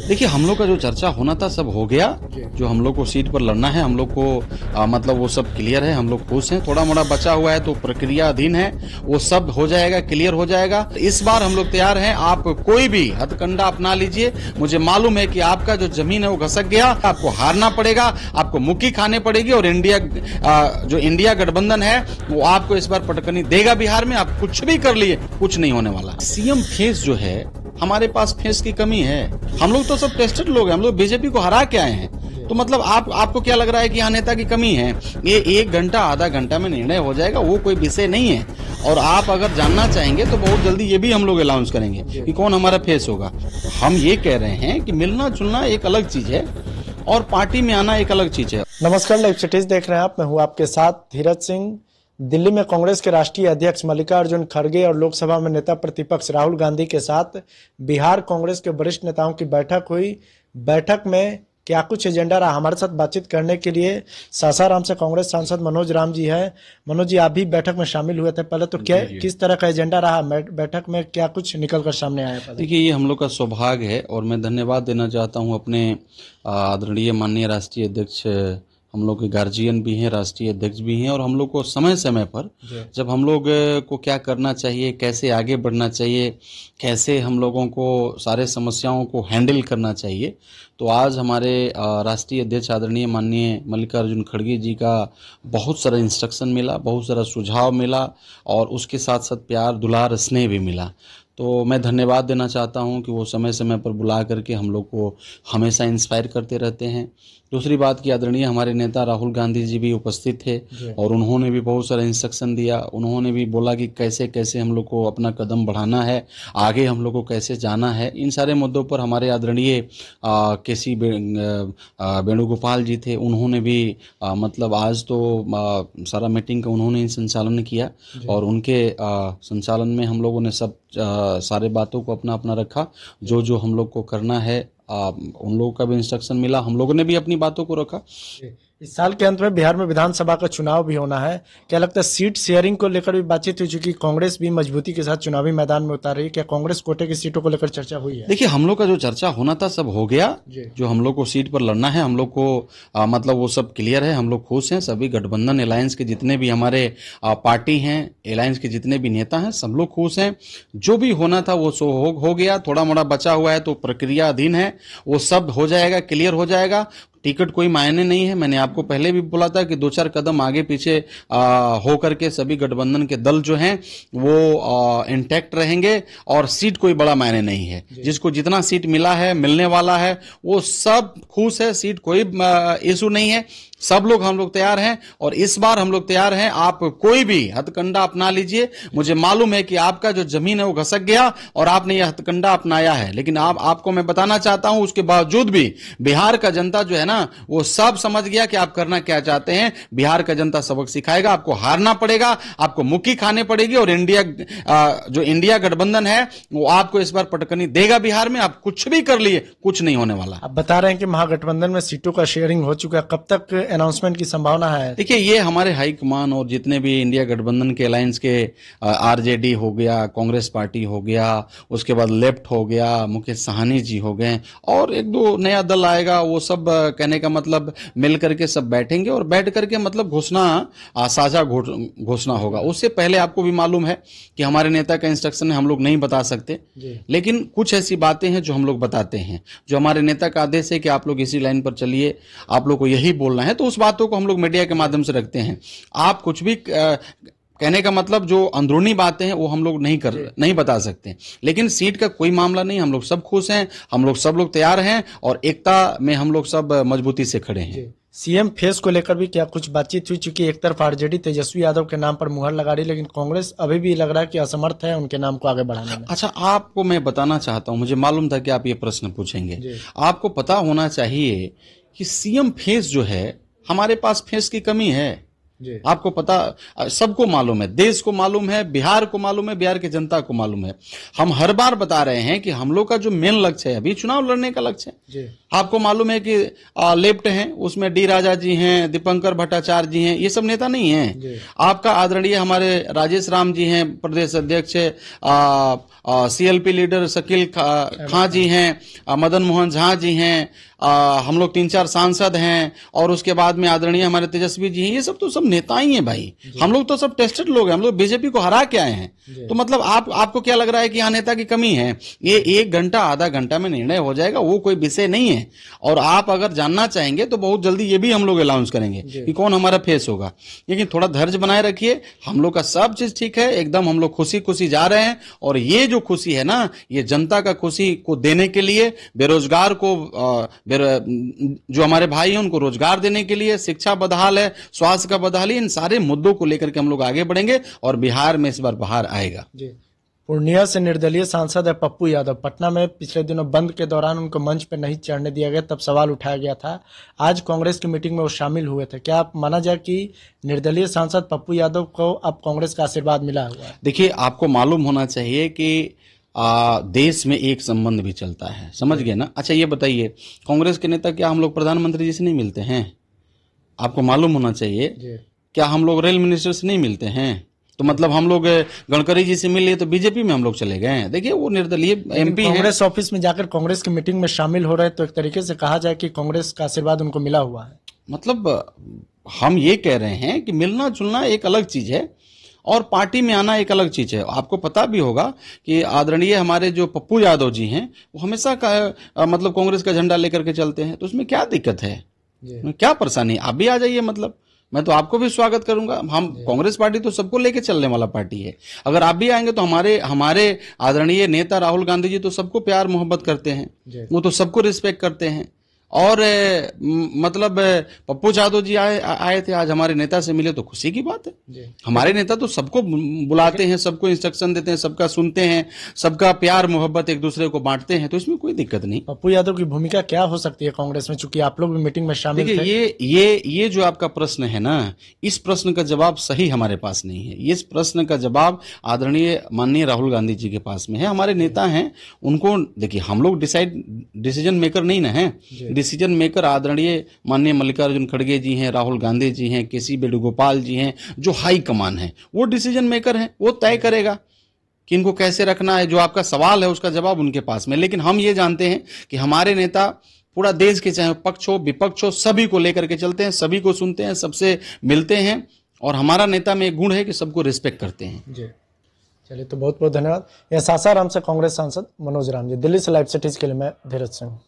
देखिए, हम लोग का जो चर्चा होना था सब हो गया। जो हम लोग को सीट पर लड़ना है, हम लोग को मतलब वो सब क्लियर है, हम लोग खुश हैं। थोड़ा मोड़ा बचा हुआ है तो प्रक्रिया अधीन है, वो सब हो जाएगा, क्लियर हो जाएगा। इस बार हम लोग तैयार हैं। आप कोई भी हथकंडा अपना लीजिए। मुझे मालूम है कि आपका जो जमीन है वो घसक गया, आपको हारना पड़ेगा, आपको मुक्की खानी पड़ेगी और जो इंडिया गठबंधन है वो आपको इस बार पटकनी देगा बिहार में। आप कुछ भी कर लिए, कुछ नहीं होने वाला। सीएम फेस जो है, हमारे पास फेस की कमी है। हम लोग तो सब टेस्टेड लोग हैं, हम लोग बीजेपी को हरा के आए हैं। तो मतलब आपको क्या लग रहा है कि यहाँ नेता की कमी है? ये 1 घंटा आधा घंटा में निर्णय हो जाएगा, वो कोई विषय नहीं है। और आप अगर जानना चाहेंगे तो बहुत जल्दी ये भी हम लोग अनाउंस करेंगे कि कौन हमारा फेस होगा। हम ये कह रहे हैं कि मिलना जुलना एक अलग चीज है और पार्टी में आना एक अलग चीज है। नमस्कार, लाइव सिटीज देख रहे हैं आप। मैं हूँ आपके साथ धीरज सिंह। दिल्ली में कांग्रेस के राष्ट्रीय अध्यक्ष मल्लिकार्जुन खड़गे और लोकसभा में नेता प्रतिपक्ष राहुल गांधी के साथ बिहार कांग्रेस के वरिष्ठ नेताओं की बैठक हुई। बैठक में क्या कुछ एजेंडा रहा, हमारे साथ बातचीत करने के लिए सासाराम से कांग्रेस सांसद मनोज राम जी हैं। मनोज जी, आप भी बैठक में शामिल हुए थे, पहले तो क्या किस तरह का एजेंडा रहा, बैठक में क्या कुछ निकल कर सामने आया? देखिए, ये हम लोग का सौभाग्य है और मैं धन्यवाद देना चाहता हूँ अपने आदरणीय माननीय राष्ट्रीय अध्यक्ष। हम लोग के गार्जियन भी हैं, राष्ट्रीय अध्यक्ष भी हैं और हम लोग को समय समय पर जब हम लोग को क्या करना चाहिए, कैसे आगे बढ़ना चाहिए, कैसे हम लोगों को सारे समस्याओं को हैंडल करना चाहिए, तो आज हमारे राष्ट्रीय अध्यक्ष आदरणीय माननीय मल्लिकार्जुन खड़गे जी का बहुत सारा इंस्ट्रक्शन मिला, बहुत सारा सुझाव मिला और उसके साथ साथ प्यार दुलार स्नेह भी मिला। तो मैं धन्यवाद देना चाहता हूं कि वो समय समय पर बुला करके हम लोग को हमेशा इंस्पायर करते रहते हैं। दूसरी बात कि आदरणीय हमारे नेता राहुल गांधी जी भी उपस्थित थे और उन्होंने भी बहुत सारा इंस्ट्रक्शन दिया। उन्होंने भी बोला कि कैसे कैसे हम लोग को अपना कदम बढ़ाना है, आगे हम लोग को कैसे जाना है। इन सारे मुद्दों पर हमारे आदरणीय केसी वेणुगोपाल जी थे, उन्होंने भी मतलब आज तो सारा मीटिंग का उन्होंने ही संचालन किया और उनके संचालन में हम लोगों ने सब सारे बातों को अपना अपना रखा। जो जो हम लोग को करना है उन लोगों का भी इंस्ट्रक्शन मिला, हम लोगों ने भी अपनी बातों को रखा। इस साल के अंत में बिहार में विधानसभा का चुनाव भी होना है। क्या लगता है सीट शेयरिंग को लेकर भी बातचीत हो चुकी? कांग्रेस भी मजबूती के साथ चुनावी मैदान में उतार रही है। क्या कांग्रेस कोटे की सीटों को लेकर चर्चा हुई है? देखिए, हम लोग का जो चर्चा होना था सब हो गया। जो हम लोग को सीट पर लड़ना है, हम लोग को मतलब वो सब क्लियर है, हम लोग खुश हैं। सभी गठबंधन अलायंस के जितने भी हमारे पार्टी हैं, अलायंस के जितने भी नेता हैं, सब लोग खुश हैं। जो भी होना था वो सो हो गया। थोड़ा मोड़ा बचा हुआ है तो प्रक्रिया अधीन है, वो सब हो जाएगा, क्लियर हो जाएगा। टिकट कोई मायने नहीं है। मैंने आपको पहले भी बोला था कि 2-4 कदम आगे पीछे हो करके सभी गठबंधन के दल जो हैं वो इंटैक्ट रहेंगे और सीट कोई बड़ा मायने नहीं है। जिसको जितना सीट मिला है, मिलने वाला है, वो सब खुश है। सीट कोई इशू नहीं है। सब लोग हम लोग तैयार हैं और इस बार हम लोग तैयार हैं। आप कोई भी हथकंडा अपना लीजिए। मुझे मालूम है कि आपका जो जमीन है वो घसक गया और आपने यह हथकंडा अपनाया है, लेकिन आपको मैं बताना चाहता हूं उसके बावजूद भी बिहार का जनता जो है ना वो सब समझ गया कि आप करना क्या चाहते हैं। बिहार का जनता सबक सिखाएगा, आपको हारना पड़ेगा, आपको मुक्की खाने पड़ेगी और जो इंडिया गठबंधन है वो आपको इस बार पटकनी देगा बिहार में। आप कुछ भी कर लिए, कुछ नहीं होने वाला। आप बता रहे हैं कि महागठबंधन में सीटों का शेयरिंग हो चुका है, कब तक अनाउंसमेंट की संभावना है? देखिए, ये हमारे हाईकमान और जितने भी इंडिया गठबंधन के अलायंस के आरजेडी हो गया, कांग्रेस पार्टी हो गया, उसके बाद लेफ्ट हो गया, मुकेश साहनी जी हो गए और 1-2 नया दल आएगा, वो सब कहने का मतलब मिल करके सब बैठेंगे और बैठ करके मतलब घोषणा साझा घोषणा होगा। उससे पहले आपको भी मालूम है कि हमारे नेता का इंस्ट्रक्शन है, हम लोग नहीं बता सकते, लेकिन कुछ ऐसी बातें हैं जो हम लोग बताते हैं। जो हमारे नेता का आदेश है कि आप लोग इसी लाइन पर चलिए, आप लोग को यही बोलना है, तो उस बातों को हम लोग मीडिया के माध्यम से रखते हैं। आप कुछ भी कहने का मतलब जो अंदरूनी बातें हैं वो हम लोग नहीं बता सकते, लेकिन सीट का कोई मामला नहीं। हम लोग सब खुश हैं, हम लोग सब लोग तैयार हैं और एकता में हम लोग सब मजबूती से खड़े हैं। सीएम फेस को लेकर भी क्या कुछ बातचीत हुई? चूंकि एक तरफ आरजेडी तेजस्वी यादव के नाम पर मुहर लगा रही, लेकिन कांग्रेस अभी भी लग रहा है कि असमर्थ है उनके नाम को आगे बढ़ाने में। अच्छा, आपको मैं बताना चाहता हूं, मुझे मालूम था कि आप ये प्रश्न पूछेंगे। आपको पता होना चाहिए कि सीएम फेस जो है, हमारे पास फेस की कमी है। आपको पता, सबको मालूम है, देश को मालूम है, बिहार को मालूम है, बिहार की जनता को मालूम है। हम हर बार बता रहे हैं कि हम लोग का जो मेन लक्ष्य है अभी चुनाव लड़ने का लक्ष्य है। आपको मालूम है कि लेफ्ट हैं, उसमें डी राजा जी हैं, दीपंकर भट्टाचार्य जी हैं, ये सब नेता नहीं हैं। आपका आदरणीय हमारे राजेश राम जी हैं, प्रदेश अध्यक्ष, सीएलपी लीडर शकील खां जी हैं, मदन मोहन झा जी हैं, हम लोग 3-4 सांसद हैं, और उसके बाद में आदरणीय हमारे तेजस्वी जी हैं। ये सब तो सब नेता ही हैं भाई। हम लोग तो सब टेस्टेड लोग हैं, हम लोग बीजेपी को हरा के आए हैं। तो मतलब आपको क्या लग रहा है कि यहाँ नेता की कमी है? ये 1 घंटा आधा घंटा में निर्णय हो जाएगा, वो कोई विषय नहीं है। और आप अगर जानना चाहेंगे तो बहुत जल्दी ये भी हम लोग अनाउंस करेंगे कि कौन हमारा फेस होगा। लेकिन थोड़ा धैर्य बनाए रखिए, हम लोग का सब चीज ठीक है, एकदम हम लोग खुशी खुशी जा रहे हैं। और ये जो खुशी है ना, ये जनता का खुशी को देने के लिए, बेरोजगार को जो हमारे भाई हैं उनको रोजगार देने के लिए, शिक्षा बदहाल है, स्वास्थ्य का बदहाल है, इन सारे मुद्दों को लेकर के हम लोग आगे बढ़ेंगे और बिहार में इस बार बहार आएगा। जी। पूर्णिया से निर्दलीय सांसद है पप्पू यादव। पटना में पिछले दिनों बंद के दौरान उनको मंच पर नहीं चढ़ने दिया गया, तब सवाल उठाया गया था। आज कांग्रेस की मीटिंग में वो शामिल हुए थे। क्या आप माना जाए कि निर्दलीय सांसद पप्पू यादव को अब कांग्रेस का आशीर्वाद मिला हुआ है? देखिए, आपको मालूम होना चाहिए कि देश में एक संबंध भी चलता है, समझ गए ना। अच्छा ये बताइए, कांग्रेस के नेता क्या हम लोग प्रधानमंत्री जी से नहीं मिलते हैं? आपको मालूम होना चाहिए। क्या हम लोग रेल मिनिस्टर से नहीं मिलते हैं? तो मतलब हम लोग गडकरी जी से मिले तो बीजेपी में हम लोग चले गए हैं। देखिए, वो निर्दलीय एमपी हैं। कांग्रेस ऑफिस में जाकर कांग्रेस की मीटिंग में शामिल हो रहे, तो एक तरीके से कहा जाए कि कांग्रेस का आशीर्वाद उनको मिला हुआ है। मतलब हम ये कह रहे हैं कि मिलना जुलना एक अलग चीज है और पार्टी में आना एक अलग चीज है। आपको पता भी होगा कि आदरणीय हमारे जो पप्पू यादव जी हैं, वो हमेशा मतलब कांग्रेस का झंडा लेकर के चलते हैं। तो उसमें क्या दिक्कत है, क्या परेशानी? आप भी आ जाइए, मतलब मैं तो आपको भी स्वागत करूंगा। हम कांग्रेस पार्टी तो सबको लेके चलने वाला पार्टी है। अगर आप भी आएंगे तो हमारे आदरणीय नेता राहुल गांधी जी तो सबको प्यार मोहब्बत करते हैं, वो तो सबको रिस्पेक्ट करते हैं। और मतलब पप्पू यादव जी आए थे, आज हमारे नेता से मिले तो खुशी की बात है। हमारे नेता तो सबको बुलाते हैं, सबको इंस्ट्रक्शन देते हैं, सबका सुनते हैं, सबका प्यार मोहब्बत एक दूसरे को बांटते हैं, तो इसमें कोई दिक्कत नहीं। पप्पू यादव की भूमिका क्या हो सकती है कांग्रेस में, चूंकि आप लोग भी मीटिंग में शामिल थे? देखिए, ये जो आपका प्रश्न है ना, इस प्रश्न का जवाब सही हमारे पास नहीं है। इस प्रश्न का जवाब आदरणीय माननीय राहुल गांधी जी के पास में है। हमारे नेता हैं, उनको देखिए, हम लोग डिसीजन मेकर नहीं ना है। डिसीजन मेकर आदरणीय माननीय मल्लिकार्जुन खड़गे जी हैं, राहुल गांधी जी हैं, केसी वेणुगोपाल जी हैं, जो हाई कमान है, वो डिसीजन मेकर हैं। वो तय करेगा कि इनको कैसे रखना है। जो आपका सवाल है उसका जवाब उनके पास में। लेकिन हम ये जानते हैं कि हमारे नेता पूरा देश के, चाहे पक्ष हो विपक्ष हो, सभी को लेकर के चलते हैं, सभी को सुनते हैं, सबसे मिलते हैं। और हमारा नेता में एक गुण है कि सबको रिस्पेक्ट करते हैं। जी, चलिए, तो बहुत बहुत धन्यवाद। यह सासाराम से कांग्रेस सांसद मनोज राम जी। दिल्ली से लाइव सिटीज के लिए मैं धीरज सिंह।